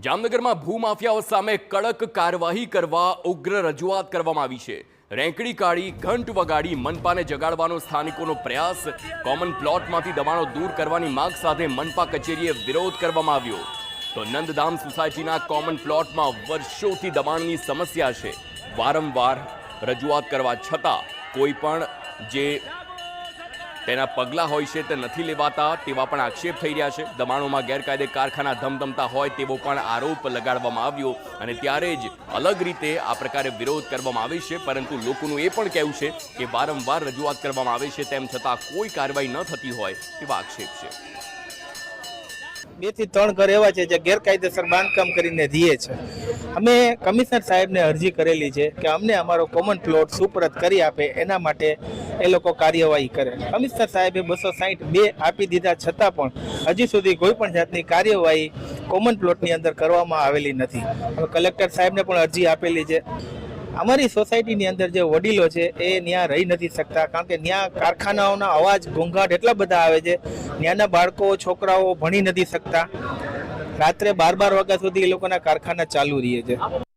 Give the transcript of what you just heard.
જામનગરમાં ભૂમાફિયાઓ સામે કડક કાર્યવાહી કરવા ઉગ્ર રજૂઆત કરવામાં આવી છે। રેંકડી કાઢી ઘંટ વગાડી મનપાને જગાડવાનો સ્થાનિકોનો પ્રયાસ। કોમન પ્લોટમાંથી દબાણો દૂર કરવાની માંગ સાથે મનપા કચેરીએ વિરોધ કરવામાં આવ્યો। તો નંદધામ સોસાયટીના કોમન પ્લોટમાં વર્ષોથી દબાણની સમસ્યા છે। વારંવાર રજૂઆત કરવા છતાં કોઈ પણ જે તેના પગલાં હોય છે તે નથી લેવાતા તેવા પણ આક્ષેપ થઈ રહ્યા છે। દબાણોમાં ગેરકાયદે કારખાના ધમધમતા હોય તેવો પણ આરોપ લગાડવામાં આવ્યો અને ત્યારે જ અલગ રીતે આ પ્રકારે વિરોધ કરવામાં આવે છે। પરંતુ લોકોનું એ પણ કહેવું છે કે વારંવાર રજૂઆત કરવામાં આવે છે તેમ છતાં કોઈ કાર્યવાહી ન થતી હોય તેવા આક્ષેપ છે। 2 થી 3 ઘર એવા છે જે ગેરકાયદેસર બાંધકામ કરીને રહે છે। અમે કમિશનર સાહેબને અરજી કરેલી છે કે અમને અમારો કોમન પ્લોટ સુપરત કરી આપે, એના માટે એ લોકો કાર્યવાહી કરે। કમિશનર સાહેબે 262 આપી દીધા છતાં પણ હજી સુધી કોઈ પણ જાતની કાર્યવાહી કોમન પ્લોટની અંદર કરવામાં આવેલી નથી। અમે કલેક્ટર સાહેબને પણ અરજી આપેલી છે। અમારી સોસાયટીની અંદર જે વડીલો છે એ ત્યાં રહી નથી શકતા, કારણ કે ત્યાં કારખાનાઓના અવાજ ઘોંઘાટ એટલા બધા આવે છે। ત્યાંના બાળકો છોકરાઓ ભણી નથી શકતા। રાત્રે 12 વાગ્યા સુધી એ લોકોના કારખાના ચાલુ રહે છે।